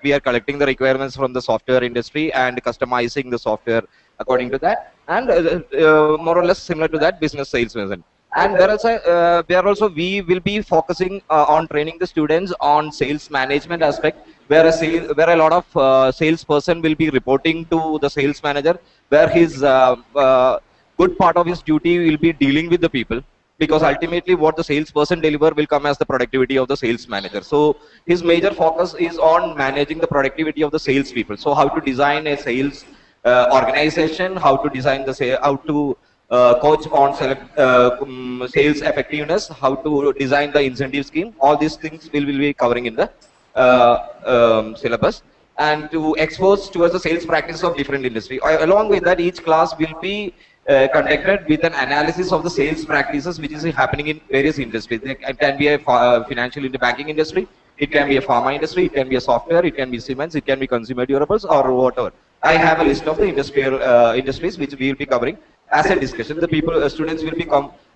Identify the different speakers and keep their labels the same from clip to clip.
Speaker 1: we are collecting the requirements from the software industry and customizing the software according to that, and more or less similar to that, business salesman. And where also we will be focusing on training the students on sales management aspect, where a lot of salesperson will be reporting to the sales manager, where his good part of his duty will be dealing with the people, because ultimately what the salesperson deliver will come as the productivity of the sales manager. So his major focus is on managing the productivity of the sales people. So how to design a sales organization, how to design how to coach on sales effectiveness, how to design the incentive scheme. All these things will be covering in the syllabus, and to expose towards the sales practice of different industry. Along with that, each class will be conducted with an analysis of the sales practices which is happening in various industries. It can be a financial in the banking industry, it can be a pharma industry, it can be a software, it can be cements, it can be consumer durables, or whatever. I have a list of the industrial industries which we will be covering as a discussion. The students will be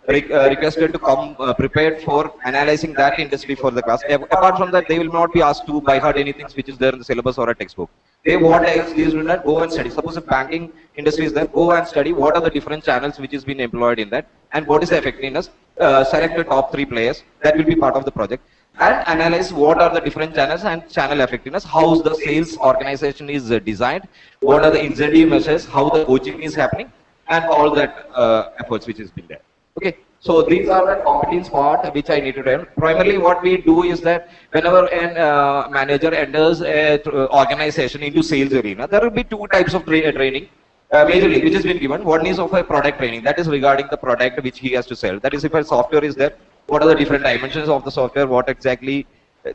Speaker 1: requested to come prepared for analyzing that industry for the class. Apart from that, they will not be asked to by heart anything which is there in the syllabus or a textbook. They want these do not go and study. Suppose if banking industry is there, go and study what are the different channels which is being employed in that, and what is the effectiveness. Select the top 3 players that will be part of the project, and analyze what are the different channels and channel effectiveness, how the sales organization is designed, what are the incentive measures, how the coaching is happening, and all that efforts which has been there. Okay, so these are the competence part which I need to learn. Primarily what we do is that whenever a manager enters a organization into sales arena, there will be 2 types of training majorly which has been given. One is of a product training, that is regarding the product which he has to sell. That is, if a software is there, what are the different dimensions of the software, what exactly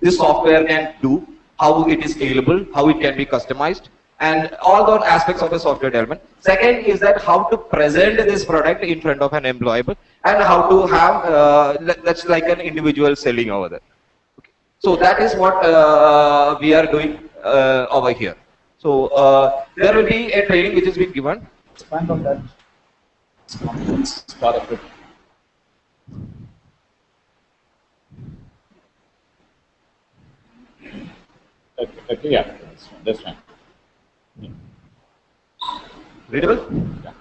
Speaker 1: this software can do, how it is scalable, how it can be customized, and all those aspects of the software development. Second is that how to present this product in front of an employee, and how to have that's like an individual selling over there. Okay. So that is what we are doing over here. So there will be a training which has been given.
Speaker 2: Expand on that. Part of it. Okay, yeah, that's fine. Yeah.
Speaker 1: Readable? Yeah.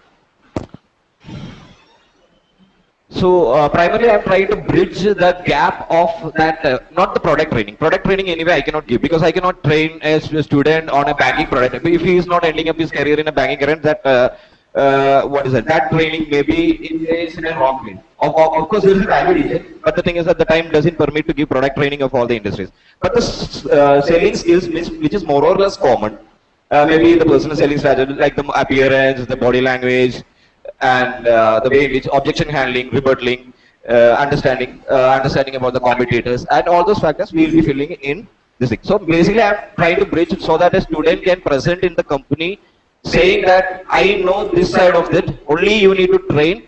Speaker 1: So primarily I am trying to bridge the gap of that, not the product training. Product training anyway I cannot give, because I cannot train a student on a banking product. If he is not ending up his career in a banking career, that that training may be in a wrong way. Of course, there is a value, but the thing is that the time doesn't permit to give product training of all the industries. But the selling skills, which is more or less common, maybe the personal selling strategy, like the appearance, the body language, and the way in which objection handling, rebuttaling, understanding about the competitors, and all those factors we will be filling in this thing. So basically, I am trying to bridge so that a student can present in the company saying that I know this side of it, only you need to train,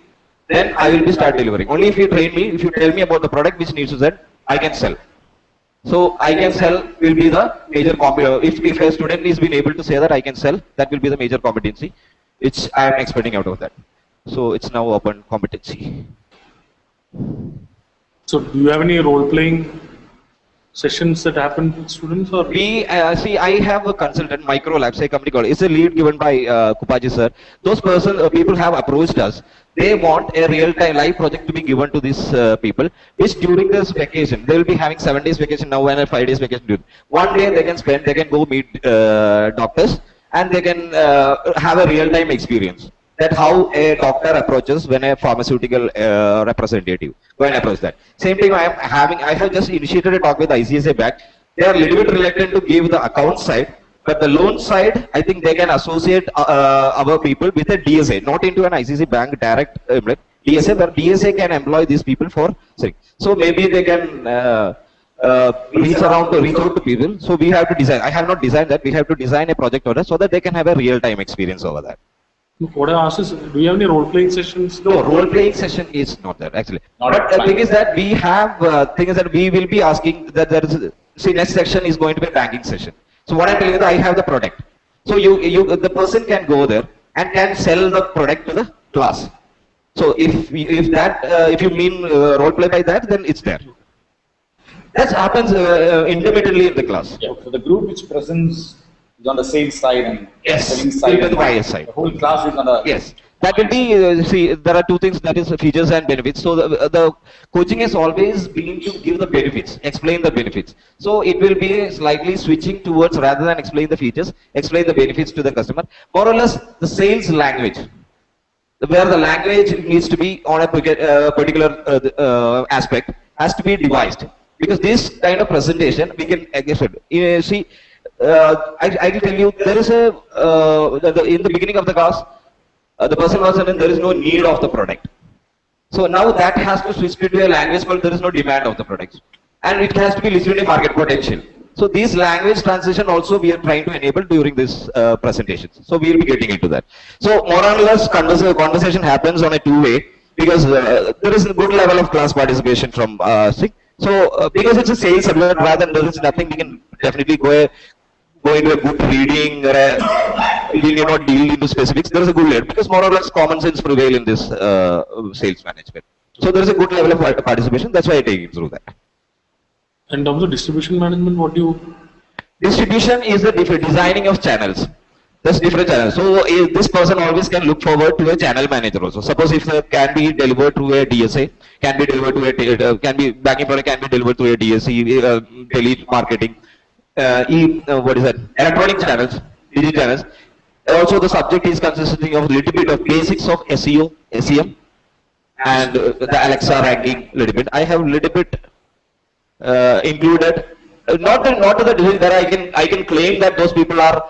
Speaker 1: then I will be start delivering. Only if you train me, if you tell me about the product which needs to sell, I can sell. So I can sell will be the major competency. If a student is being able to say that I can sell, that will be the major competency which I am expecting out of that. So it's now open competency.
Speaker 2: So do you have any role-playing sessions that happen with students? Or
Speaker 1: we see, I have a consultant, Micro Labs, a company called. It's a lead given by Kupaji sir. Those people have approached us. They want a real-time live project to be given to these people, which during this vacation, they will be having 7 days vacation now and a 5 days vacation. 1 day they can spend, they can go meet doctors, and they can have a real-time experience. That how a doctor approaches when a pharmaceutical representative go and approach that. Same time I have just initiated a talk with ICSA Bank. They are a little bit reluctant to give the account side, but the loan side, I think they can associate our people with a DSA, not into an ICSA Bank direct DSA, where DSA can employ these people for selling. So maybe they can reach out to people. So we have to design. I have not designed that. We have to design a project order so that they can have a real-time experience over that.
Speaker 2: What I asked is, do you have any role-playing sessions?
Speaker 1: No, role-playing session is not there actually. But the thing is that we have, we will be asking that there is, see, next section is going to be a banking session. So what I'm telling you is I have the product. So the person can go there and can sell the product to the class. So if you mean role play by that, then it's there. That happens intermittently in the class.
Speaker 3: Yeah. So the group which presents is on the sales side and
Speaker 1: Yes,
Speaker 3: selling side.
Speaker 1: will be
Speaker 3: And
Speaker 1: the buyer side.
Speaker 3: the whole class is on the
Speaker 1: Yes, that will be, see, there are two things, that is features and benefits. So the coaching has always been to give the benefits, explain the benefits. So it will be slightly switching towards, rather than explain the features, explain the benefits to the customer. More or less the sales language, where the language needs to be on a particular aspect, has to be devised. Because this kind of presentation, we can, see, I will tell you, there is a, in the beginning of the class, the person was saying there is no need of the product. So now that has to switch to a language called there is no demand of the products. And it has to be listed in a market potential. So these language transition also we are trying to enable during this presentations. So we will be getting into that. So more or less conversation happens on a two-way, because there is a good level of class participation from SIG. So because it's a sales subject, rather than there is nothing, we can definitely go into a good reading, or we will not deal into specifics. There is a good level, because more or less common sense prevail in this sales management. So there is a good level of participation. That's why I take it through that.
Speaker 2: In terms of distribution management, what do you?
Speaker 1: Distribution is the designing of channels. There's different channels. So this person always can look forward to a channel manager also. Suppose if can be delivered to a DSA, can be delivered to a can be backing product can be delivered to a DSE, tele marketing, what is that? Electronic channels, digital channels. Also, the subject is consisting of a little bit of basics of SEO, SEM, and the Alexa ranking little bit. I have little bit included, not to the degree where I can claim that those people are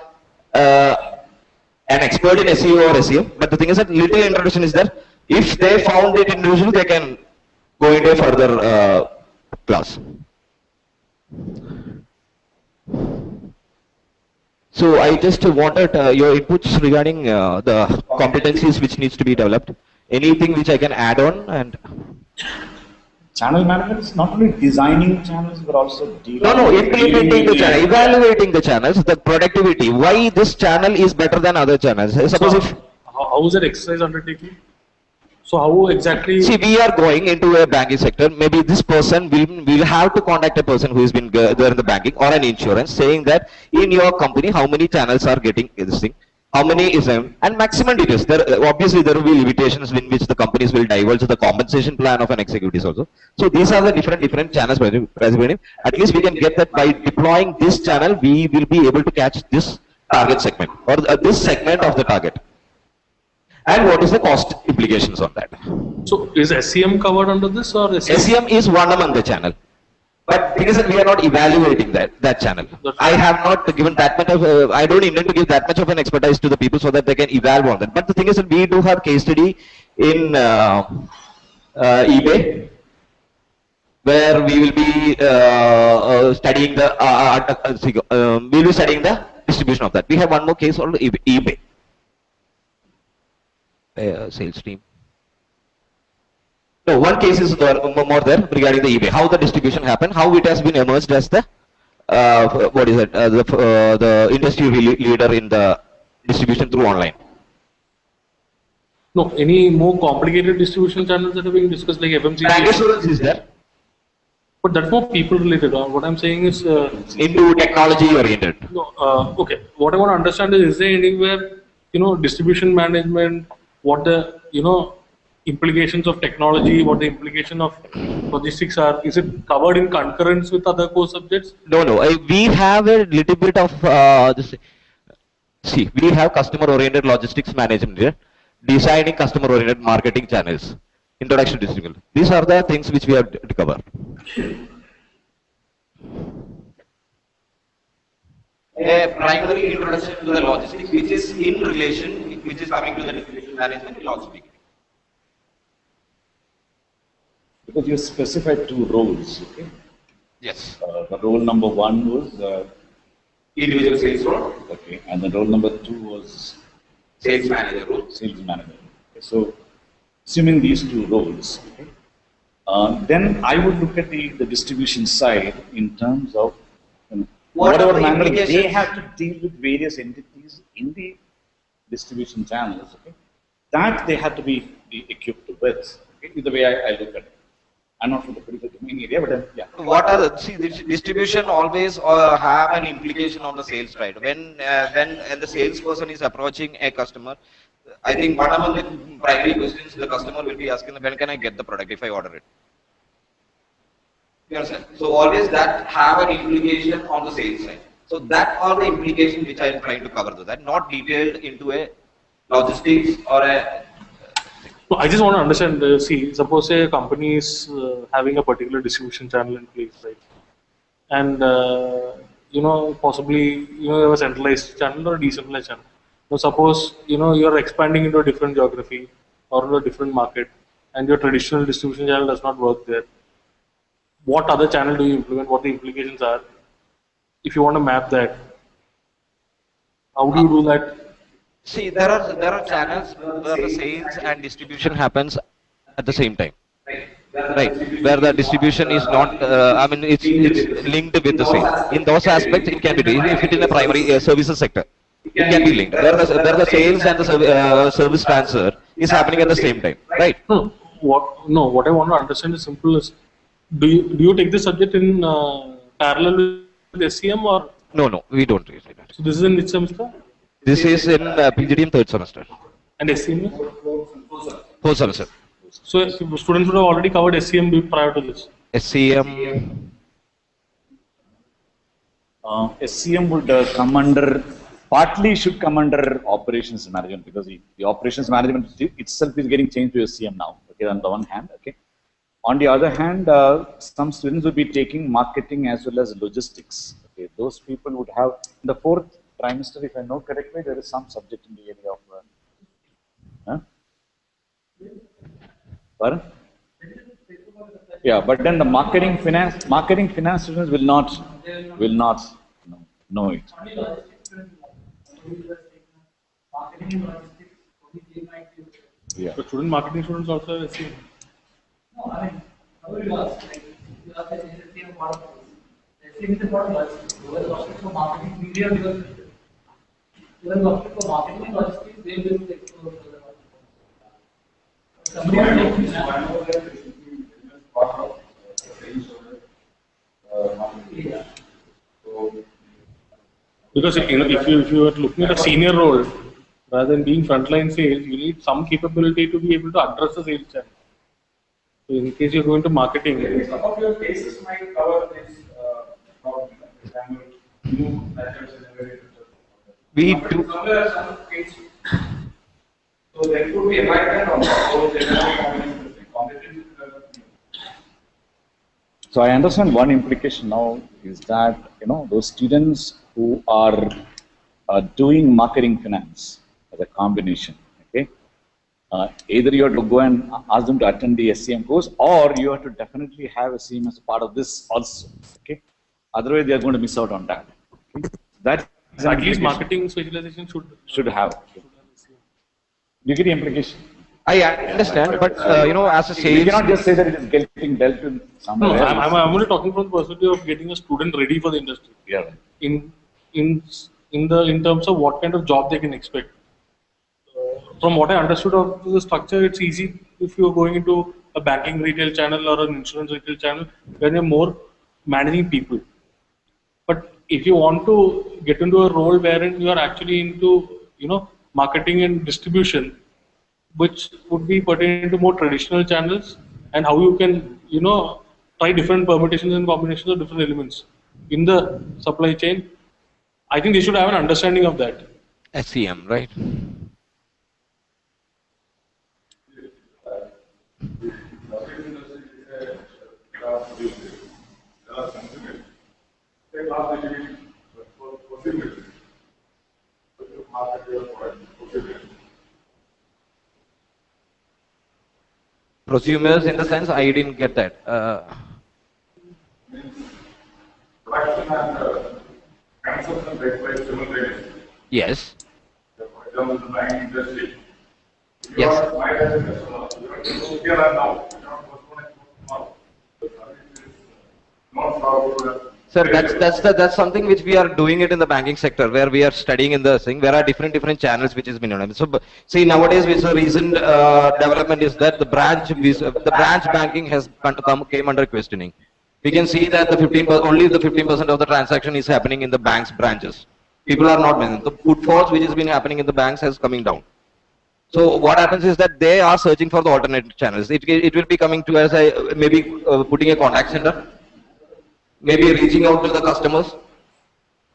Speaker 1: an expert in SEO or SEM, but the thing is that little introduction is there. If they found it individually, they can go into a further class. So I just wanted your inputs regarding the competencies which needs to be developed. Anything which I can add on? And
Speaker 3: channel management is not only designing channels but also
Speaker 1: implementing the channel, evaluating the channels, the productivity. Why this channel is better than other channels? Suppose if
Speaker 2: how is that exercise undertaken? So how exactly?
Speaker 1: See, we are going into a banking sector. Maybe this person will have to contact a person who has been there in the banking or an insurance, saying that in your company how many channels are getting this thing, how many is them, and maximum details. There obviously there will be limitations in which the companies will divulge the compensation plan of an executive also. So these are the different channels. At least we can get that by deploying this channel, we will be able to catch this target segment or this segment of the target. And what is the cost implications on that?
Speaker 2: So is SEM covered under this, or
Speaker 1: SEM is one among the channel, but because we are not evaluating that channel. I have not given that much of I don't intend to give that much of an expertise to the people so that they can evaluate on that. But the thing is that we do have case study in eBay, where we will be studying the we will be studying the distribution of that. We have one more case on eBay. Sales team. No, one case is more there regarding the eBay. How the distribution happened, how it has been emerged as the what is it? The industry leader in the distribution through online.
Speaker 2: No, any more complicated distribution channels that are being discussed, like FMCG?
Speaker 1: Bank insurance is there.
Speaker 2: But that's more people related. What I'm saying is
Speaker 1: into technology oriented.
Speaker 2: No, okay. What I want to understand is there anywhere, distribution management, what the, implications of technology, what the implication of logistics are? Is it covered in concurrence with other core subjects?
Speaker 1: No. We have a little bit of this. See, we have customer-oriented logistics management here, designing customer-oriented marketing channels, introduction to distribution. These are the things which we have to cover. A primary introduction to the logistics, which is in relation, which is coming to the distribution management logistics.
Speaker 3: Because you specified two roles, okay?
Speaker 1: Yes.
Speaker 3: The role number one was
Speaker 1: individual sales role.
Speaker 3: Okay, and the role number two was
Speaker 1: sales manager role.
Speaker 3: Sales manager. Okay. So, assuming these two roles, okay, then I would look at the distribution side in terms of whatever manner they have to deal with various entities in the distribution channels, okay, that they have to be equipped with. Okay, is the way I look at it. I'm not from the particular domain area, but yeah.
Speaker 1: What are the, see, the distribution always have an implication on the sales, right? When the salesperson is approaching a customer, I think one among the primary questions the customer will be asking, when can I get the product if I order it? You understand? So always that have an implication on the sales side. So that are the implications which I am trying to cover, though that not detailed into a logistics or a.
Speaker 2: No, I just want to understand. See, suppose a company is having a particular distribution channel in place, right? And possibly you have a centralized channel or a decentralized channel. Now, suppose you are expanding into a different geography or a different market, and your traditional distribution channel does not work there. What other channel do you implement? What the implications are? If you want to map that, how do you do that?
Speaker 1: See, there are channels where the sales and distribution happens at the same time, right? Where the distribution is not, I mean, it's linked with the sales. In those aspects, it can be done. If it is in a primary services sector, it can be linked. Where the sales and the service transfer is happening at the same time, right?
Speaker 2: No, what I want to understand is simple. Is do you take this subject in parallel with SCM or?
Speaker 1: No, we don't really do that.
Speaker 2: So this is in which semester?
Speaker 1: This is in PGDM third semester,
Speaker 2: And SCM is?
Speaker 1: fourth semester.
Speaker 2: So students would have already covered SCM prior to this.
Speaker 1: SCM.
Speaker 3: SCM would come under, partly should come under operations management, because the operations management itself is getting changed to SCM now. Okay, on the one hand, okay. On the other hand, some students will be taking marketing as well as logistics. Okay, those people would have in the fourth trimester, if I know correctly, there is some subject in the area of. Pardon? Yeah, but then the marketing finance students will not know it. Yeah.
Speaker 2: So student marketing students also have SCM.
Speaker 4: No, I mean, how it works, like, you have the SCM part of it. SCM is a part of it. You are working for marketing, media, you are working for marketing and logistics, they will explore further. Somebody will take this.
Speaker 2: Because if you are looking at a senior role rather than being frontline sales, you need some capability to be able to address the sales channel. So in case you're going to marketing,
Speaker 5: Some of your cases might cover this problem. New methods and everything.
Speaker 1: We
Speaker 5: But
Speaker 1: do.
Speaker 5: somewhere some case, so there could be a right on those general competitive.
Speaker 3: So I understand one implication now is that those students who are doing marketing finance as a combination, okay, either you have to go and ask them to attend the SCM course, or you have to definitely have SCM as a part of this also, okay. Otherwise, they are going to miss out on that. Okay? That is an
Speaker 2: at least
Speaker 3: implication.
Speaker 2: marketing specialization
Speaker 3: Should have. Do you get the implication?
Speaker 1: I understand, but as a
Speaker 3: You
Speaker 1: sales.
Speaker 3: cannot just say that it is getting dealt with somewhere
Speaker 2: No,
Speaker 3: else.
Speaker 2: I'm only talking from the perspective of getting a student ready for the industry.
Speaker 3: Yeah, right.
Speaker 2: In terms of what kind of job they can expect. From what I understood of the structure, it's easy if you're going into a banking retail channel or an insurance retail channel when you're more managing people. But if you want to get into a role wherein you are actually into marketing and distribution, which would be pertaining to more traditional channels, and how you can try different permutations and combinations of different elements in the supply chain, I think they should have an understanding of that.
Speaker 1: SCM, right? Prosumers, in the sense, I didn't get that.
Speaker 5: Production and consumption take place simultaneously.
Speaker 1: Yes.
Speaker 5: For example, the banking industry. You
Speaker 1: Yes.
Speaker 5: are my as a customer, you are to here and now. You are not postponing tomorrow. The service is not solved
Speaker 1: Sir, that's something which we are doing it in the banking sector, where we are studying in the thing. There are different channels which has been done. So, see, nowadays, which the recent development is that the branch banking has came under questioning. We can see that only the 15% of the transaction is happening in the bank's branches. People are not managing. The footfalls which has been happening in the banks has coming down. So what happens is that they are searching for the alternate channels. It will be coming to as maybe putting a contact center, maybe reaching out to the customers,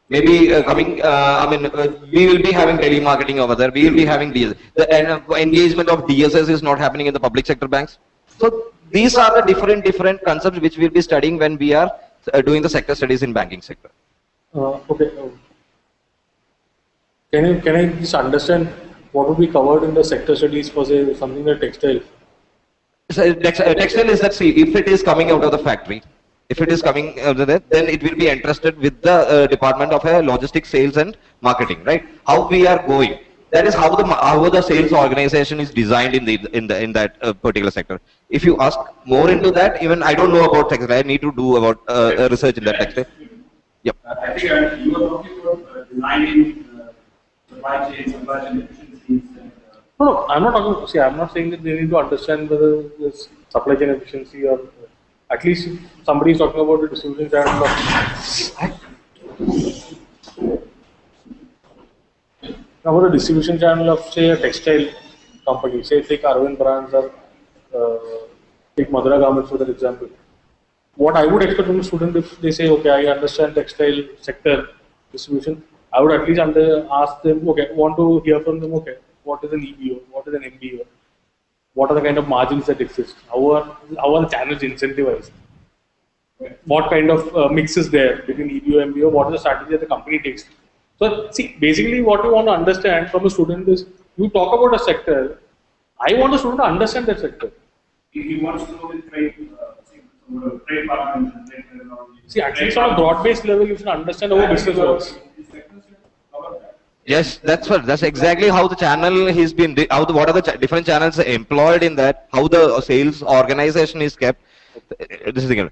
Speaker 1: maybe we will be having telemarketing over there. We will be having DSS. The engagement of DSS is not happening in the public sector banks. So these are the different concepts which we'll be studying when we are doing the sector studies in banking sector.
Speaker 2: Okay. Can I just understand what would be covered in the sector studies for say something like textile?
Speaker 1: So, textile is that, see, if it is coming out of the factory, if it is coming out of that, then it will be entrusted with the department of logistics, sales and marketing, right? How we are going. That is how the sales organization is designed in that particular sector. If you ask more into that, even I don't know about textile. I need to do about research in that textile. Yep.
Speaker 5: I think you were talking about designing supply chain efficiencies.
Speaker 2: No, I'm not talking. See, I'm not saying that they need to understand whether this supply chain efficiency or at least if somebody is talking about the distribution channel about the distribution channel of say a textile company, say take Arvind Brands or take Madura Garments for that example. What I would expect from a student if they say, okay, I understand textile sector distribution, I would at least ask them, okay, want to hear from them, okay, what is an EBO, what is an MBO, what are the kind of margins that exist, how are the channels incentivized, what kind of mix is there between EBO and MBO, what is the strategy that the company takes. So see, basically what you want to understand from a student is, you talk about a sector, I want the student to understand that sector.
Speaker 5: He wants to know the trade patterns and trade terminology.
Speaker 2: See, at least on a broad-based level, you should understand how business works.
Speaker 1: Yes, that's exactly how the channel has been. What are the different channels employed in that? How the sales organization is kept. This is the,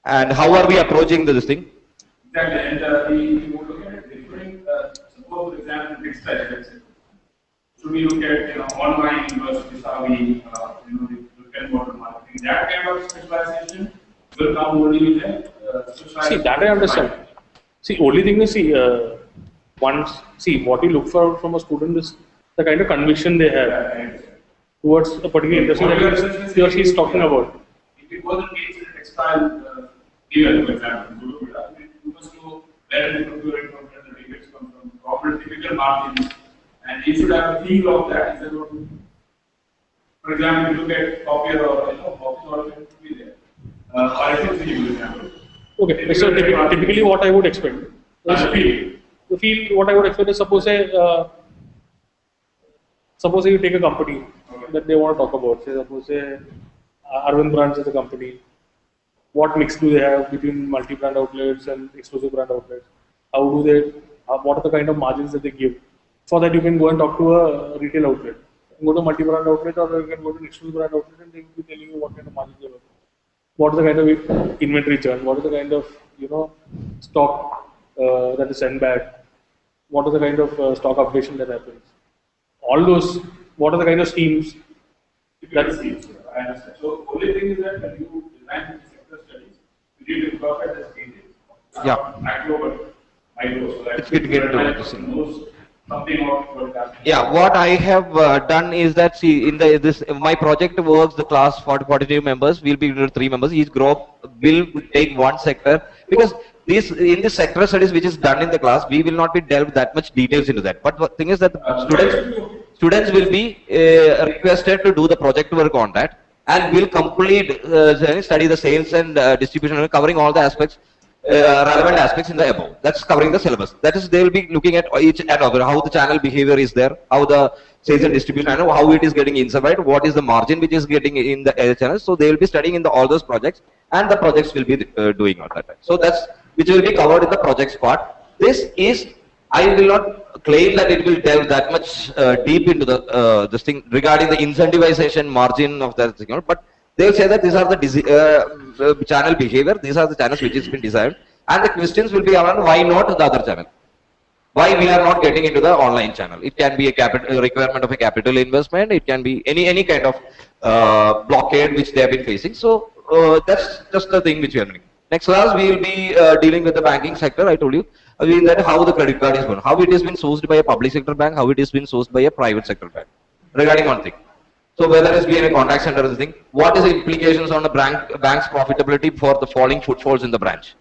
Speaker 1: and how are we approaching this thing?
Speaker 5: Exactly, and we would look at different. Suppose, for example, textile. Let's say. Should we look at online versus how we look at water marketing? That kind of specialization will come only with the
Speaker 2: see, that I understand. See, only thing is what you look for from a student is the kind of conviction they have towards a particular industry that he or she is talking about.
Speaker 5: If it wasn't made in a textile dealer, for example, you must know where the procurement from, where the rebates come from, proper typical margins, and you should have a feel of that. For example, you look at copier or box order to be there. Or FMCG, for example.
Speaker 2: Okay, so typically what I would expect is what I would expect is suppose you take a company that they want to talk about. Say suppose Arvind Brands is a company. What mix do they have between multi-brand outlets and exclusive brand outlets? How do they? What are the kind of margins that they give? So that you can go and talk to a retail outlet. You can go to a multi-brand outlet or you can go to an exclusive brand outlet and they will be telling you what kind of margins they have. What is the kind of inventory churn? What is the kind of stock that is sent back? What is the kind of stock updation that happens? All those. What are the kind of schemes?
Speaker 5: That's schemes. I understand. So only thing is that when you design the sector studies, you need to incorporate the stages.
Speaker 1: Yeah.
Speaker 5: Macro but micro. So that
Speaker 1: It's good to get into
Speaker 5: knows something about what is happening.
Speaker 1: Yeah, what I have done is that, see, in my project works the class 42 members. We'll be 3 members. Each group will take one sector, because in the sector studies which is done in the class, we will not be delved that much details into that. But the thing is that the students will be requested to do the project work on that, and will complete study the sales and distribution, covering all the aspects. Relevant aspects in the above. That's covering the syllabus. That is, they will be looking at each and other, how the channel behavior is there, how the sales and distribution, and how it is getting inside, what is the margin which is getting in the channel. So they will be studying in all those projects, and the projects will be doing all that. So that's which will be covered in the projects part. This is, I will not claim that it will delve that much deep into the this thing regarding the incentivization margin of that thing, but They'll say that these are the channel behavior, these are the channels which has been desired, and the questions will be around why not the other channel. Why we are not getting into the online channel? It can be a requirement of a capital investment. It can be any kind of blockade which they have been facing. So that's just the thing which we are doing. Next class we will be dealing with the banking sector. I told you in that how the credit card is going, how it has been sourced by a public sector bank, how it has been sourced by a private sector bank. Regarding one thing. So whether it's been a contact center or the thing, what is the implications on the bank's profitability for the falling footfalls in the branch?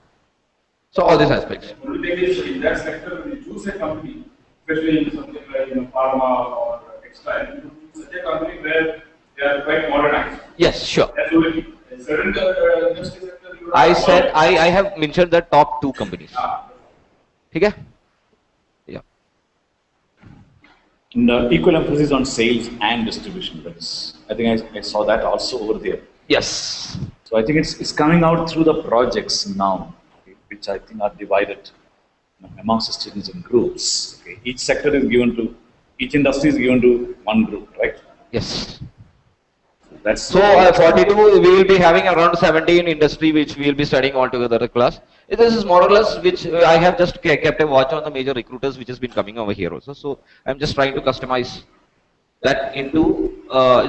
Speaker 1: So all these aspects.
Speaker 5: Only thing is in that sector, when you choose a company, especially in something like pharma or textile, you choose such a company where they are quite modernized.
Speaker 1: Yes, sure.
Speaker 5: That's only in certain industry sector.
Speaker 1: I said I have mentioned the top 2 companies. Okay? Yeah.
Speaker 3: And equal emphasis on sales and distribution. I think I saw that also over there.
Speaker 1: Yes.
Speaker 3: So I think it's coming out through the projects now, okay, which I think are divided amongst the students in groups. Okay. Each sector is given to, each industry is given to one group, right?
Speaker 1: Yes.
Speaker 3: That's
Speaker 1: so 42, we will be having around 17 industry which we will be studying altogether in class. This is more or less which I have just kept a watch on the major recruiters which has been coming over here also. So I'm just trying to customize that into,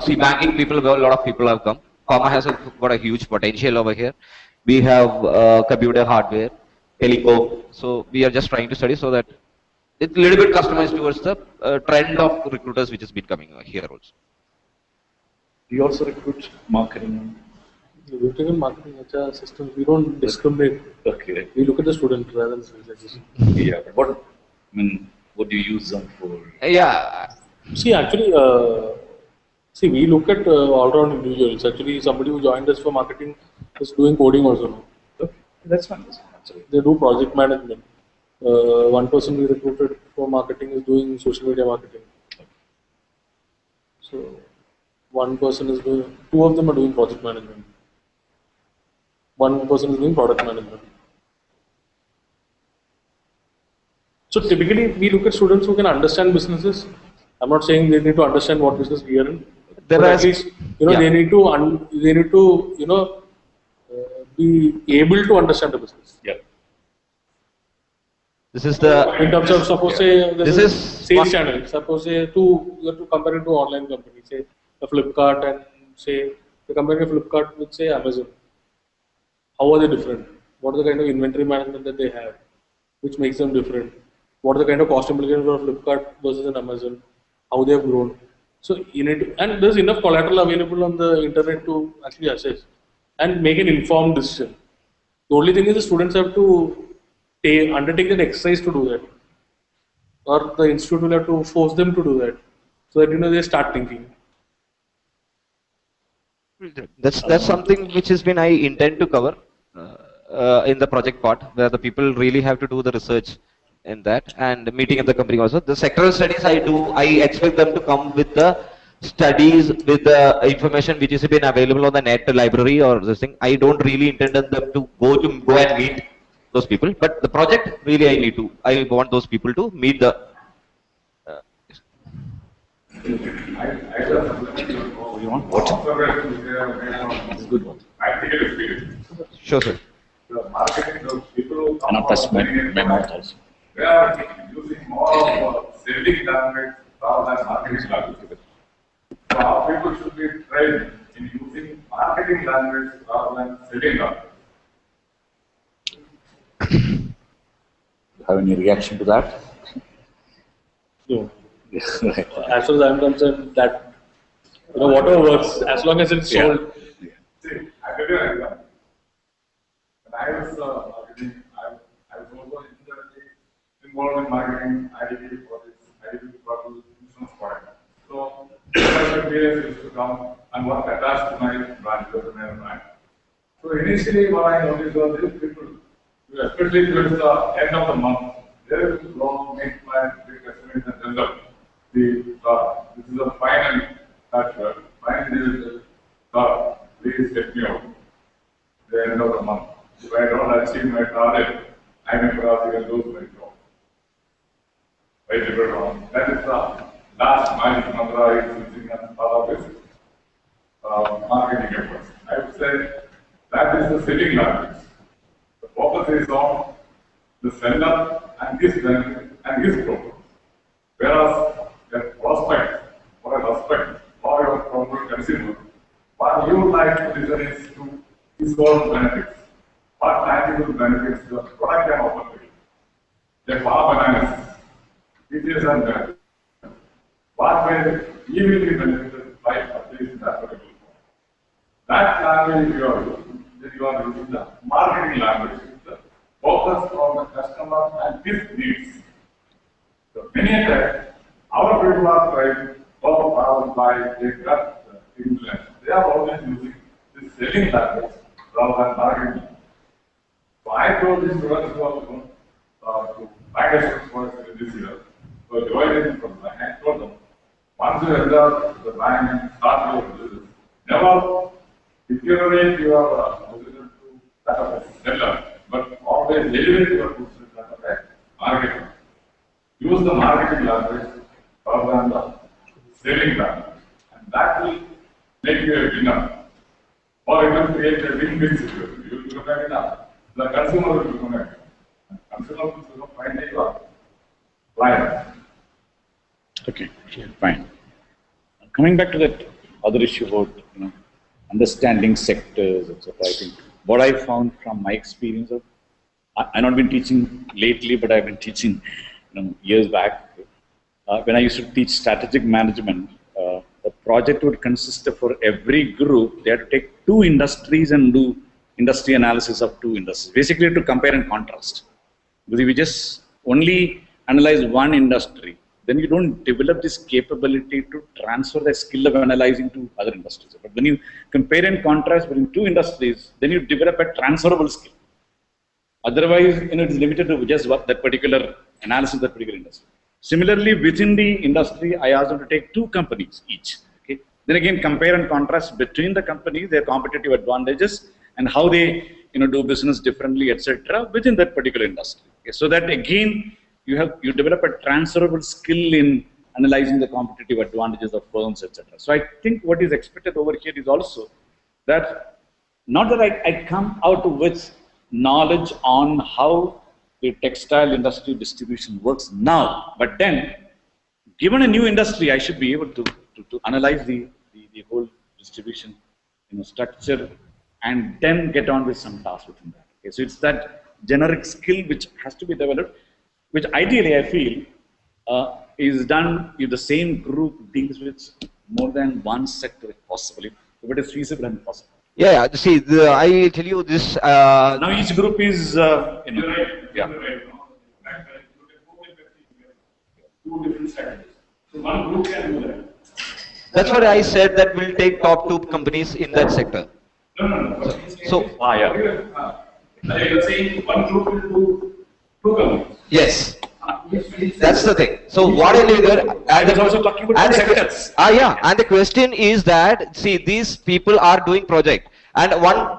Speaker 1: see, banking people, a lot of people have come. Pharma has got a huge potential over here. We have computer hardware, telecom. So we are just trying to study so that it's a little bit customized towards the trend of recruiters which has been coming here also.
Speaker 3: We also recruit marketing.
Speaker 2: We've taken marketing HR systems. We don't discriminate.
Speaker 3: Okay.
Speaker 2: We look at the student rather than specialization.
Speaker 3: Yeah. But what do you use them for?
Speaker 1: Yeah.
Speaker 2: See, actually, we look at all-round individuals. Actually, somebody who joined us for marketing is doing coding also now.
Speaker 3: Okay. That's fine. Absolutely.
Speaker 2: They do project management. One person we recruited for marketing is doing social media marketing. So, one person is doing, 2 of them are doing project management. One person is doing product management. So typically we look at students who can understand businesses. I'm not saying they need to understand what business we are in, but at least they need to be able to understand the business.
Speaker 3: Yeah.
Speaker 1: This is the
Speaker 2: in terms of suppose say
Speaker 1: this is
Speaker 2: sales channel. Suppose say you have to compare it to online company, say a Flipkart and say the company Flipkart with say Amazon. How are they different? What are the kind of inventory management that they have, which makes them different? What are the kind of cost implications for Flipkart versus an Amazon? How they have grown? So and there's enough collateral available on the internet to actually assess and make an informed decision. The only thing is the students have to undertake that exercise to do that, or the institute will have to force them to do that, so that they start thinking.
Speaker 1: That's something which has been I intend to cover in the project part, where the people really have to do the research in that and meeting at the company also. The sectoral studies I expect them to come with the studies with the information which has been available on the net library or this thing. I don't really intend them to go and meet those people, but the project really I want those people to meet the.
Speaker 3: You want what? It's a good one.
Speaker 5: Practical experience.
Speaker 1: Sure, sir.
Speaker 5: The marketing, the people who
Speaker 3: And I'll touch my mouth also.
Speaker 5: they are using more of selling language rather than marketing language. So our people should be trained in using marketing language rather than selling language.
Speaker 3: Have any reaction to that?
Speaker 2: No.
Speaker 3: Right.
Speaker 2: As far as I'm concerned, that whatever works, as long as it's sold.
Speaker 5: See, I tell you an example. When I was marketing, I was also involved in marketing, IDP for insurance product. So, my peers used to come and work attached to my brand, brand. So, initially, what I noticed was these people, especially towards the end of the month, they will go make my big estimates and tell them, this is the final touch, finally, please get me out the end of the month. If I don't achieve my target, I may perhaps even lose my job. Right, that is the last magic mantra is using as part of this marketing efforts. I would say that is the selling language. The focus is on the seller and his benefit and his problem. Whereas a prospect or a prospect or your corporate consumer, what you would like to listen is to his own benefits. What tangible benefits the product can offer to you. A farm analysis, details and benefits. What way he will be benefited by purchasing that particular product. That language you are using, then you are using the marketing language, the focus on the customer and his needs. So many a time, our people are trying to power by take that influence. They are always using this selling language rather than marketing. So I told these students who are going to bank course this year, so joining from my hand, told them, once you enter the bank and start your business, never deteriorate your position to that of a seller, but always elevate your position to that of a marketer. Use the marketing language rather than the selling language, and that will make you a winner. Or it will create a win-win situation. You will become a winner. The consumer will become a winner. Consumer will become finally your client.
Speaker 3: Okay, fine. Coming back to that other issue about understanding sectors, etc. I think what I found from my experience of I've not been teaching lately, but I've been teaching years back. When I used to teach strategic management, the project would consist of, for every group, they had to take 2 industries and do industry analysis of 2 industries, basically to compare and contrast. Because if you just only analyze one industry, then you don't develop this capability to transfer the skill of analyzing to other industries. But when you compare and contrast between 2 industries, then you develop a transferable skill. Otherwise, it's limited to just that particular analysis of that particular industry. Similarly, within the industry, I asked them to take 2 companies each. Okay? Then again, compare and contrast between the companies, their competitive advantages, and how they do business differently, etc., within that particular industry. Okay? So that again, you develop a transferable skill in analyzing the competitive advantages of firms, etc. So I think what is expected over here is also that not that I come out with knowledge on how the textile industry distribution works now, but then given a new industry, I should be able to analyze the whole distribution structure and then get on with some tasks within that. Okay, so it's that generic skill which has to be developed, which ideally I feel is done if the same group deals with more than one sector if possible, if it is feasible and possible.
Speaker 1: Yeah, see, I tell you this.
Speaker 3: Now each group is,
Speaker 5: You're right.
Speaker 3: yeah.
Speaker 5: You're right. Two different strategies. So one group can do that.
Speaker 1: That's what I said, that we'll take top 2 companies in that sector.
Speaker 5: No.
Speaker 1: So,
Speaker 5: You're saying one group will do 2 companies.
Speaker 1: yes. That's the thing. So what I do there,
Speaker 3: I was also talking about sectors.
Speaker 1: And the question is that, see, these people are doing project, and one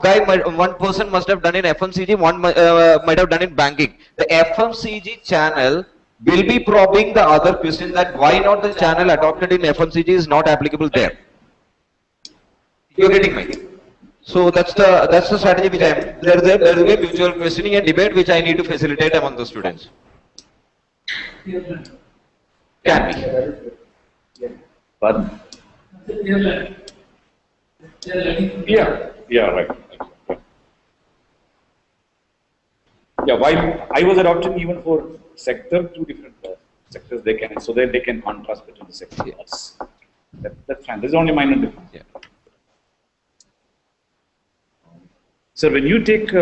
Speaker 1: person must have done in FMCG, one might have done in banking. The FMCG channel will be probing the other question that why not the channel adopted in FMCG is not applicable there. You're getting me? So that's the strategy which there is a mutual questioning and debate which I need to facilitate among the students. Can be.
Speaker 3: Pardon? Yeah, right. Yeah, while I was adopting even for sector, 2 different sectors they can, so that they can contrast between the sectors. Yes. That's fine. There's only minor difference. Yeah. So when you take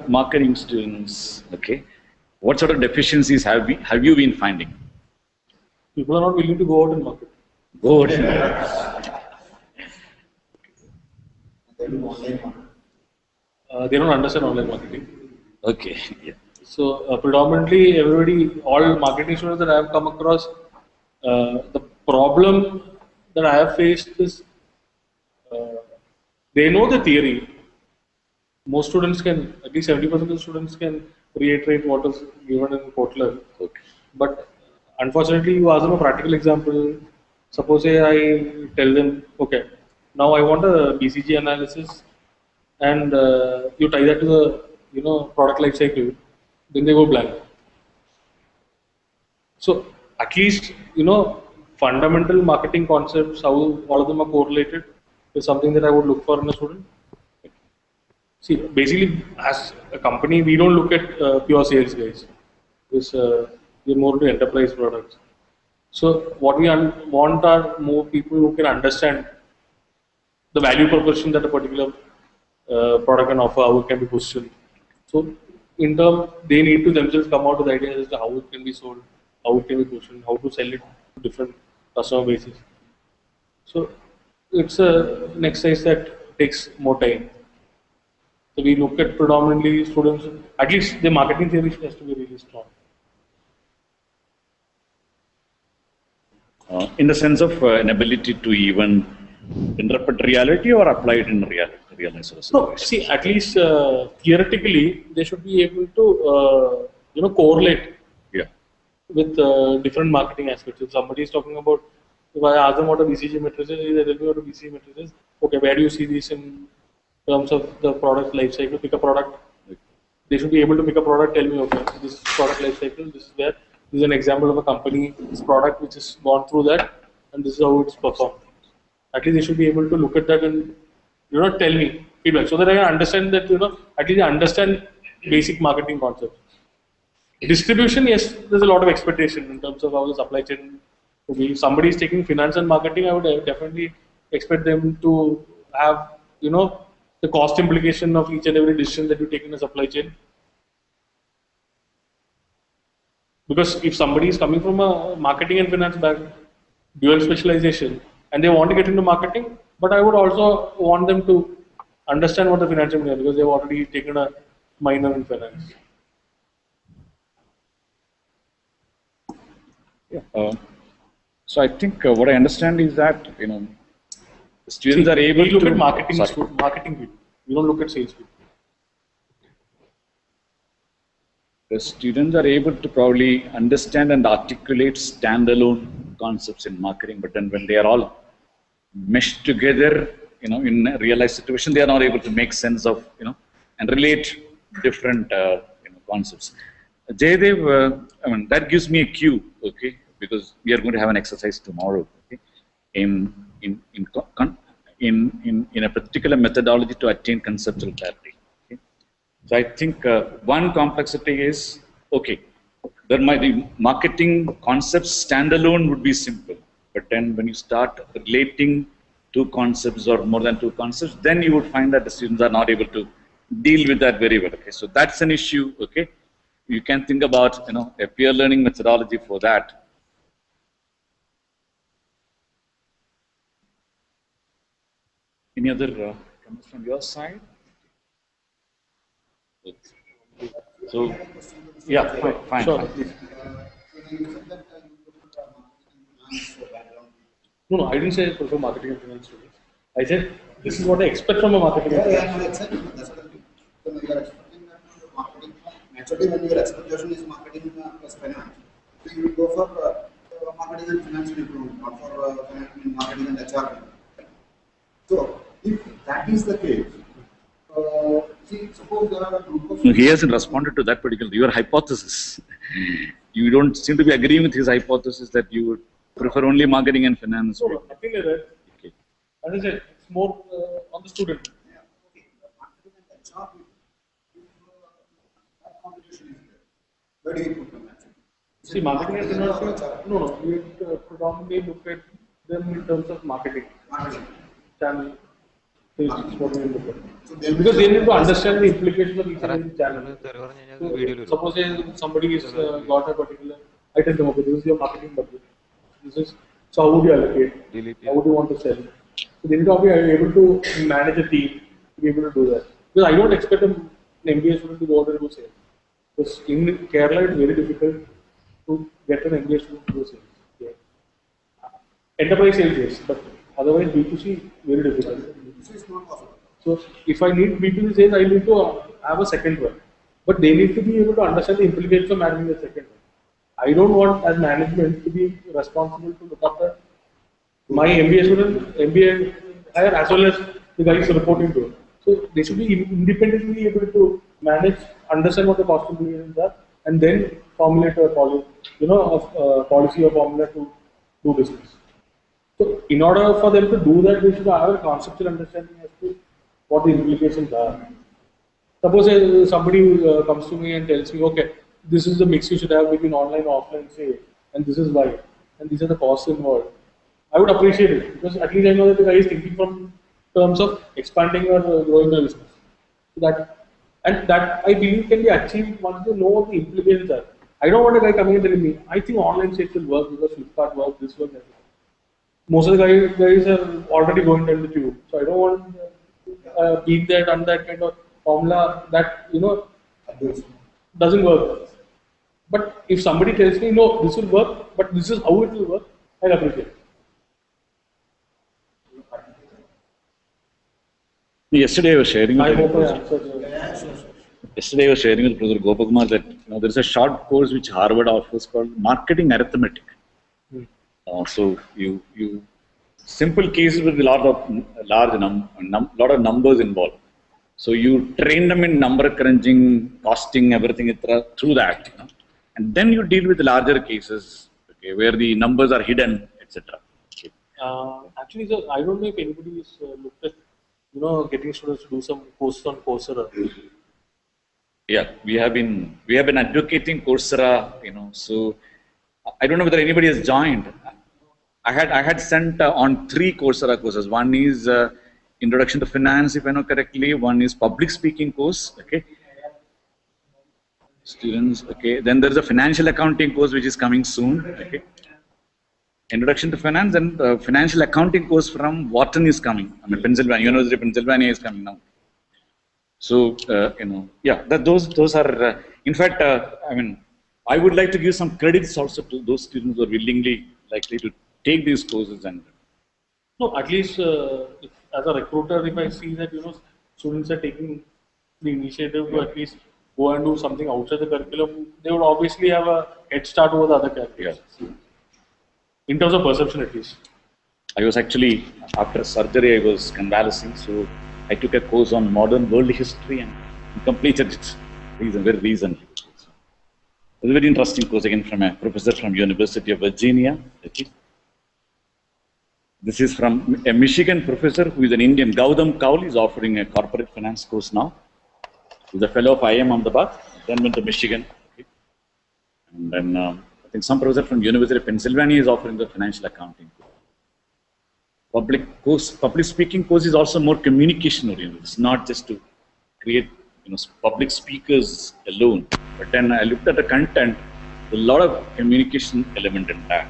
Speaker 3: marketing students, okay, what sort of deficiencies have you been finding?
Speaker 2: People are not willing to go out and market.
Speaker 3: Go out.
Speaker 2: They don't understand online marketing.
Speaker 3: Okay. Yeah.
Speaker 2: So predominantly, all marketing students that I have come across, the problem that I have faced is they know the theory. Most students can, at least 70% of the students can reiterate what is given in Kotler.
Speaker 3: Okay.
Speaker 2: But unfortunately, you ask them a practical example. Suppose I tell them, okay, now I want a BCG analysis and you tie that to the product life cycle, then they go blank. So at least fundamental marketing concepts, how all of them are correlated, is something that I would look for in a student. See, basically, as a company, we don't look at pure sales guys. We're more to enterprise products. So what we want are more people who can understand the value proposition that a particular product can offer, how it can be positioned. So in term, they need to themselves come out with ideas as to how it can be sold, how it can be positioned, how to sell it to different customer bases. So it's an exercise that takes more time. So we look at predominantly students, at least the marketing theory has to be really strong.
Speaker 3: In the sense of an ability to even interpret reality or apply it in reality, real life
Speaker 2: No,
Speaker 3: situation.
Speaker 2: see, at least theoretically, they should be able to, correlate
Speaker 3: Yeah.
Speaker 2: with different marketing aspects. If somebody is talking about, if I ask them what a BCG matrix is, they tell me what a BCG matrix is. Okay, where do you see this in terms of the product life cycle? Pick a product. They should be able to pick a product, tell me, okay, this is product life cycle, this is where, this is an example of a company, this product which has gone through that, and this is how it's performed. At least they should be able to look at that and, tell me feedback, so that I can understand that, at least I understand basic marketing concepts. Distribution, yes, there's a lot of expectation in terms of how the supply chain will be. If somebody is taking finance and marketing, I would definitely expect them to have, the cost implication of each and every decision that you take in a supply chain. Because if somebody is coming from a marketing and finance background, dual specialization, and they want to get into marketing, but I would also want them to understand what the financial means, because they've already taken a minor in finance.
Speaker 3: Yeah. So I think what I understand is that students are able
Speaker 2: we look
Speaker 3: to
Speaker 2: at marketing people. We don't look at sales people.
Speaker 3: the students are able to probably understand and articulate standalone concepts in marketing, but then when they are all meshed together, in a real life situation, they are not able to make sense of, and relate different, concepts. Jaydev, that gives me a cue, okay, because we are going to have an exercise tomorrow, okay, in a particular methodology to attain conceptual clarity. Okay? So I think one complexity is, okay, there might be marketing concepts standalone would be simple, but then when you start relating two concepts or more than two concepts, then you would find that the students are not able to deal with that very well. Okay, so that's an issue. Okay, you can think about a peer learning methodology for that. Any other comments from your side? So, yeah, fine.
Speaker 2: Sure. No, I didn't say I prefer marketing and finance students. I said this is what I expect from a marketing and finance student.
Speaker 6: That's what I mean. So when you are expecting that marketing, naturally when your expectation is marketing plus finance, so you will go for marketing and financial improvement, not for marketing and HR. So if that is the case, see, suppose there are a group of...
Speaker 3: No, he hasn't responded to that particular, your hypothesis. You don't seem to be agreeing with his hypothesis that you would prefer only marketing and finance.
Speaker 2: No, nothing like that.
Speaker 3: Okay.
Speaker 2: As I said, it's more on the student.
Speaker 6: Yeah, okay. Marketing and HR, that competition is there. Where do you put them actually?
Speaker 2: See, marketing and finance, no, we predominantly look at them in terms of marketing.
Speaker 6: Marketing.
Speaker 2: Channel. Is what we look at.
Speaker 6: So
Speaker 2: Because they need to understand the implications of each and every channel. So, suppose somebody is got a particular, I tell them, okay, this is your marketing budget. This is, so how would you allocate? How would you want to sell? So they need to be able to manage a team to be able to do that. Because I don't expect an MBA student to go out and do sales. Because in Kerala, it's very difficult to get an MBA student to do sales. Yeah. Enterprise sales, yes, but otherwise B2C, very difficult.
Speaker 6: B2C is not possible.
Speaker 2: So if I need B2C sales, I need to have a second one. But they need to be able to understand the implications of managing the second one. I don't want as management to be responsible to look after my MBA student, MBA hire as well as the guy is reporting to. So they should be independently able to manage, understand what the cost implications are, and then formulate a policy, a policy or formula to do business. So in order for them to do that, they should have a conceptual understanding as to what the implications are. Suppose somebody comes to me and tells me, okay, this is the mix you should have between online and offline sales, and this is why, and these are the costs involved. I would appreciate it because at least I know that the guy is thinking from terms of expanding or growing the business. That I believe can be achieved once you know what the implications are. I don't want a guy coming and telling me, I think online sales will work because Flipkart works, this works, that. Most of the guys are already going down the tube. So I don't want beat that and that kind of formula that doesn't work. But if somebody tells me no, this will work, but this is how it will work, I'll appreciate it.
Speaker 3: Yesterday I was sharing.
Speaker 2: I hope I answered.
Speaker 3: Yesterday I was sharing with Professor Gopakumar that there is a short course which Harvard offers called Marketing Arithmetic. So you simple cases with a lot of numbers involved. So you train them in number crunching, costing, everything through that, and then you deal with larger cases, okay, where the numbers are hidden, etc. Okay.
Speaker 2: Actually, sir, I don't know if anybody has looked at getting students to do some courses on Coursera.
Speaker 3: Yeah, we have been advocating Coursera, so I don't know whether anybody has joined. I had sent on 3 Coursera courses. One is Introduction to Finance, if I know correctly. One is Public Speaking course. Okay. Students. Okay. Then there is a Financial Accounting course which is coming soon. Okay. Introduction to Finance and Financial Accounting course from Wharton is coming. I mean, Pennsylvania, University of Pennsylvania is coming now. So yeah, those are. In fact, I mean, I would like to give some credits also to those students who are willingly likely to take these courses. And
Speaker 2: no, at least if, as a recruiter, if I see that students are taking the initiative to at least go and do something outside the curriculum, they would obviously have a head start over the other curriculums. Yeah. In terms of perception, at least.
Speaker 3: I was actually, after surgery, I was convalescing, so I took a course on modern world history and completed it very recently. It was a very interesting course again from a professor from University of Virginia. Okay. This is from a Michigan professor who is an Indian. Gautam Kaul is offering a corporate finance course now. He's a fellow of IIM Ahmedabad, then went to Michigan. Okay. And then I think some professor from University of Pennsylvania is offering the financial accounting course. Public speaking course is also more communication oriented. It's not just to create public speakers alone. But then I looked at the content, a lot of communication element in that.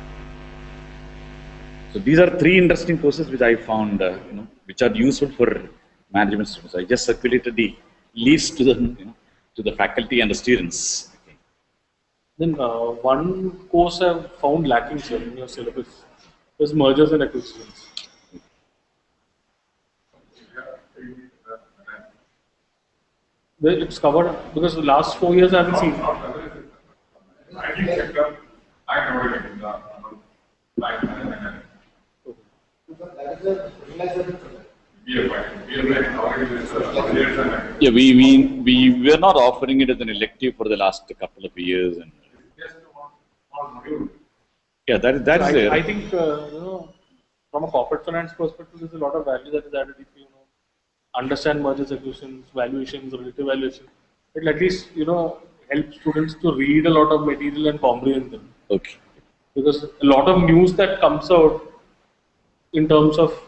Speaker 3: So these are 3 interesting courses which I found, which are useful for management students. I just circulated the list to the faculty and the students. Okay.
Speaker 2: Then one course I've found lacking, sir, in your syllabus is mergers and acquisitions. It's covered because the last 4 years I haven't seen.
Speaker 5: IT sector, I covered it in the life management.
Speaker 3: Yeah, we were not offering it as an elective for the last couple of years, and yeah, that is there.
Speaker 2: I think from a corporate finance perspective, there's a lot of value that is added if you understand mergers, acquisitions, valuations, relative valuation. It will at least help students to read a lot of material and comprehend them.
Speaker 3: Okay.
Speaker 2: Because a lot of news that comes out in terms of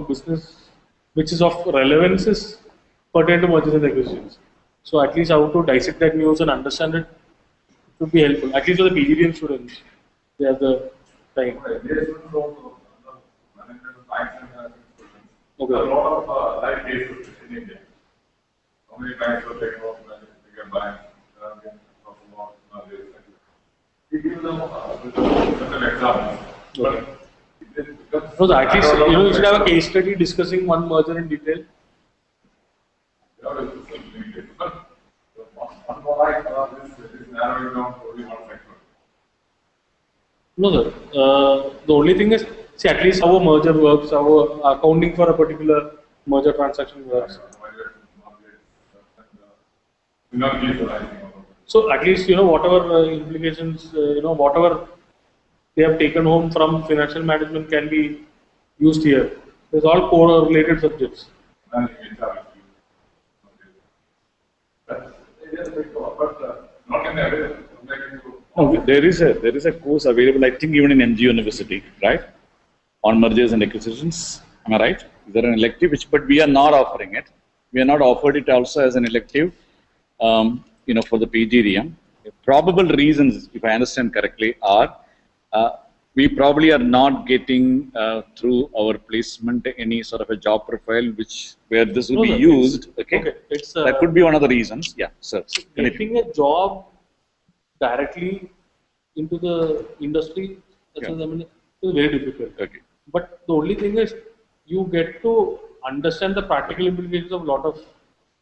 Speaker 2: business which is of relevance is pertinent to mergers and acquisitions. So at least how to dissect that news and understand it would be helpful. At least for the PGDM students, they have the time.
Speaker 5: Okay. A lot of life cases in India. How many times were taken off when they get by? We give them certain examples. But
Speaker 2: so at least you should have a case study discussing one merger in detail. No, sir. The only thing is, see, at least how a merger works, how accounting for a particular merger transaction works.
Speaker 5: not clear for anything about it.
Speaker 2: So at least whatever implications whatever they have taken home from financial management can be used here. It's all core related subjects.
Speaker 5: And HR is used. Okay. That's it is a bit odd, but not in every subject you
Speaker 3: No, there is a course available, I think even in MG University, right? On mergers and acquisitions. Am I right? Is there an elective? But we are not offering it. We are not offered it also as an elective, for the PGDM. Probable reasons, if I understand correctly, are we probably are not getting through our placement any sort of a job profile where this will be used. Okay,
Speaker 2: it's
Speaker 3: that could be one of the reasons. Yeah, sir.
Speaker 2: getting a job directly into the industry is very difficult.
Speaker 3: Okay.
Speaker 2: But the only thing is, you get to understand the practical implications of a lot of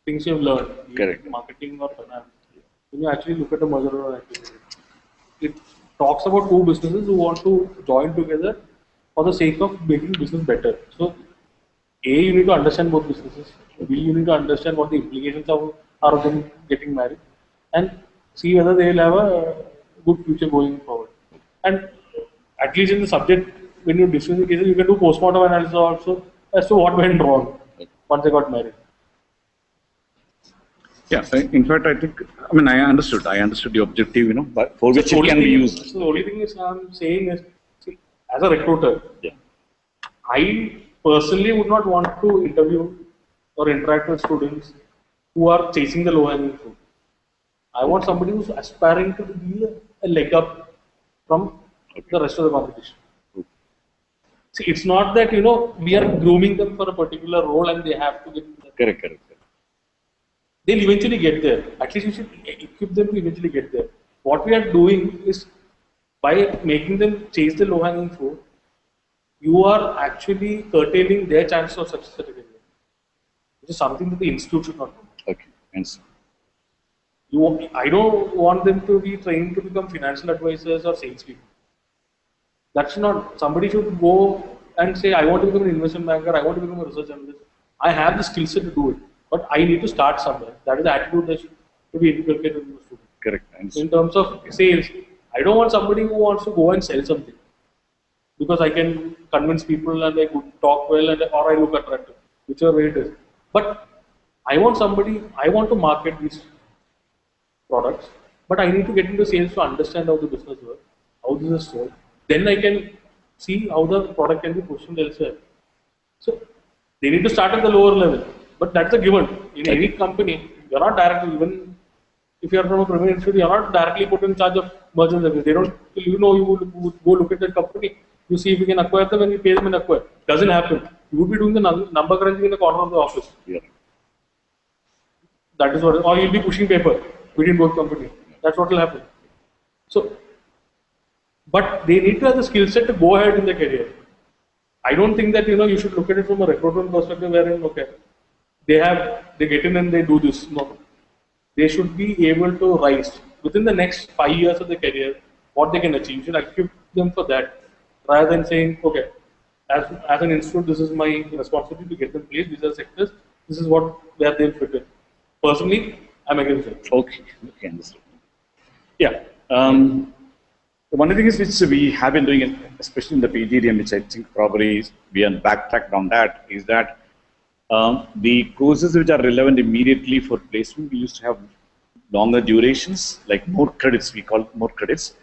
Speaker 2: things you've learned,
Speaker 3: Correct.
Speaker 2: marketing or finance. When you actually look at a merger or acquisition, it talks about two businesses who want to join together for the sake of making business better. So, A, you need to understand both businesses. B, you need to understand what the implications are of them getting married, and see whether they will have a good future going forward. And at least in the subject, when you discuss the cases, you can do postmortem analysis also as to what went wrong once they got married.
Speaker 3: Yeah, in fact, I understood the objective, but for which it can be used.
Speaker 2: So the only thing is I'm saying is, see, as a recruiter,
Speaker 3: Yeah.
Speaker 2: I personally would not want to interview or interact with students who are chasing the low-hanging fruit. I want somebody who's aspiring to be a leg up from the rest of the competition. See, it's not that we are grooming them for a particular role and they have to get there.
Speaker 3: Correct.
Speaker 2: They'll eventually get there. At least we should equip them to eventually get there. What we are doing is, by making them chase the low-hanging fruit, you are actually curtailing their chances of success at a career, which is something that the institute should not do.
Speaker 3: Okay, answer.
Speaker 2: I don't want them to be trained to become financial advisors or salespeople. That's not, somebody should go and say, I want to become an investment banker, I want to become a research analyst. I have the skill set to do it, but I need to start somewhere. That is the attitude that should be inculcated in the student.
Speaker 3: Correct.
Speaker 2: In terms of sales, I don't want somebody who wants to go and sell something because I can convince people and I could talk well or I look attractive, whichever way it is. But I want to market these products, but I need to get into sales to understand how the business works, how this is sold. Then I can see how the product can be pushed elsewhere. So they need to start at the lower level, but that's a given. In any company, you're not directly, even if you're from a premier institute, you're not directly put in charge of mergers. They don't, you would go look at that company, you see if you can acquire them and you pay them and acquire. Doesn't happen. You would be doing the number crunching in the corner of the office.
Speaker 3: Yeah.
Speaker 2: That is what, or you'll be pushing paper between both companies. That's what will happen. So, but they need to have the skill set to go ahead in their career. I don't think that you should look at it from a recruitment perspective wherein they get in and they do this. No, they should be able to rise within the next 5 years of their career. What they can achieve, you should equip them for that, rather than saying, okay, as an institute, this is my responsibility to get them placed. These are sectors. This is where they'll fit in. Personally, I'm against it.
Speaker 3: Okay, understood. Yeah. One of the things which we have been doing, especially in the PGDM, which I think probably we are backtracked on that, is that the courses which are relevant immediately for placement, we used to have longer durations, like more credits, we call it more credits.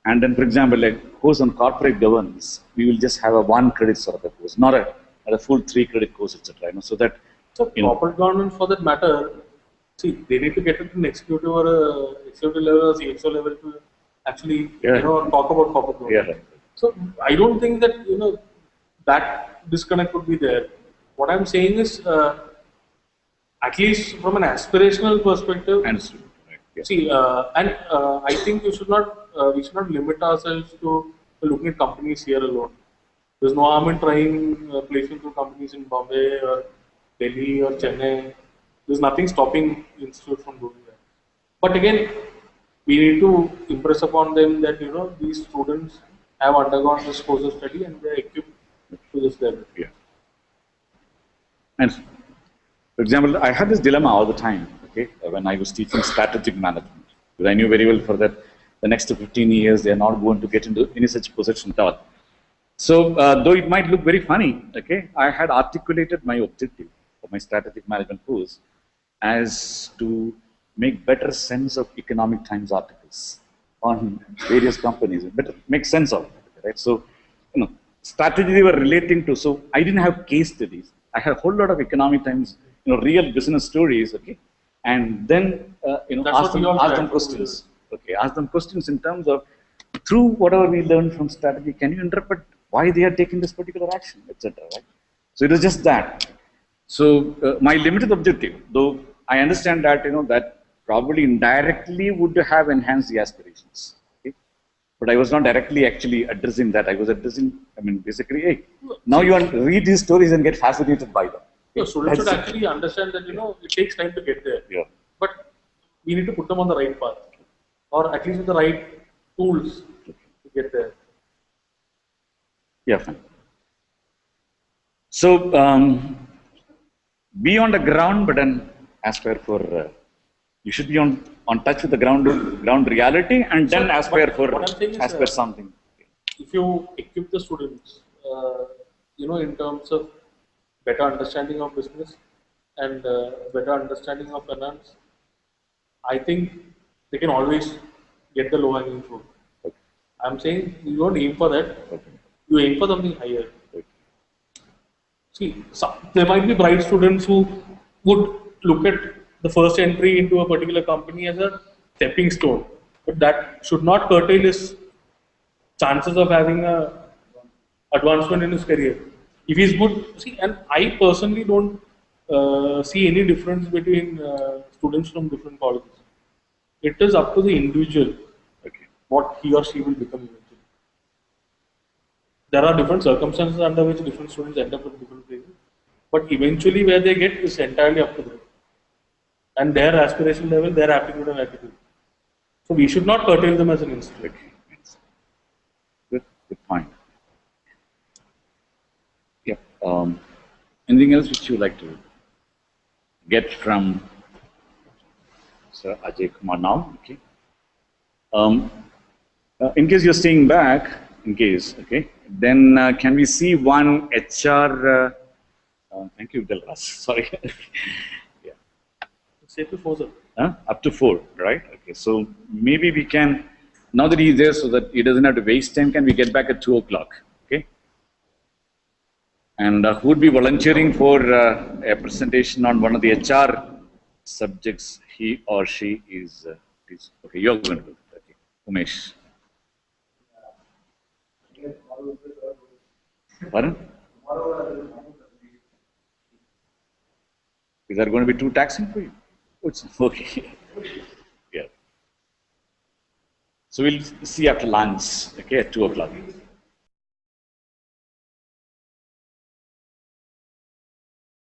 Speaker 3: And then, for example, like course on corporate governance, we will just have a 1 credit sort of a course, not a full 3 credit course, etc. So that
Speaker 2: corporate governance, for that matter, see, they need to get it to an executive or a executive level or CXO level to actually talk about corporate governance.
Speaker 3: Yeah, right.
Speaker 2: So I don't think that that disconnect would be there. What I'm saying is, at least from an aspirational perspective,
Speaker 3: Understood. Right. Yeah.
Speaker 2: see, I think we should not limit ourselves to looking at companies here alone. There's no harm in trying placement through companies in Bombay or Delhi or Chennai. There's nothing stopping the institute from doing that. But again, we need to impress upon them that these students have undergone this course of study and they are equipped to this level.
Speaker 3: Yeah. And for example, I had this dilemma all the time. okay, when I was teaching strategic management. Because I knew very well for that the next 15 years they are not going to get into any such position at all. So, though it might look very funny, okay, I had articulated my objective of my strategic management course as to make better sense of economic times articles on various companies, better make sense of it, right? So, strategy they were relating to. So, I didn't have case studies. I had a whole lot of economic times, real business stories, okay, and then ask them questions. Okay, ask them questions in terms of through whatever we learned from strategy, can you interpret why they are taking this particular action, etc. Right? So it was just that. So my limited objective, though I understand that that probably indirectly would have enhanced the aspirations. Okay? But I was not directly actually addressing that. I was addressing, basically, hey, now you want to read these stories and get fascinated by them.
Speaker 2: No, students should actually understand that it takes time to get there.
Speaker 3: Yeah.
Speaker 2: But we need to put them on the right path, or at least with the right tools to get there.
Speaker 3: Yeah, fine. So be on the ground, but then aspire for. You should be on touch with the ground reality, and then aspire something.
Speaker 2: If you equip the students, in terms of better understanding of business and better understanding of finance, I think they can always get the low-hanging fruit.
Speaker 3: Okay.
Speaker 2: I'm saying you don't aim for that.
Speaker 3: Okay.
Speaker 2: You aim for something higher.
Speaker 3: Okay.
Speaker 2: See, there might be bright students who would look at the first entry into a particular company as a stepping stone, but that should not curtail his chances of having a advancement in his career. If he's good, see, and I personally don't see any difference between students from different colleges. It is up to the individual what he or she will become eventually. There are different circumstances under which different students end up in different places, but eventually where they get is entirely up to them. And their aspiration level, their aptitude and attitude. So we should not curtail them as an institute.
Speaker 3: Good point. Yeah. Anything else which you like to get from Sir Ajay Kumar now? Okay. In case you're staying back, then can we see one HR? Thank you, Dilraj. Sorry. Yeah.
Speaker 2: Say to 4, sir.
Speaker 3: Up to 4, right? Okay. So maybe we can, now that he's there, so that he doesn't have to waste time, can we get back at 2 o'clock? Okay. And who would be volunteering for a presentation on one of the HR subjects he or she is okay, you're going to do it. Okay. Umesh. Pardon? Is that going to be too taxing for you? Okay. Yeah. So we'll see after lunch, okay, at 2 o'clock.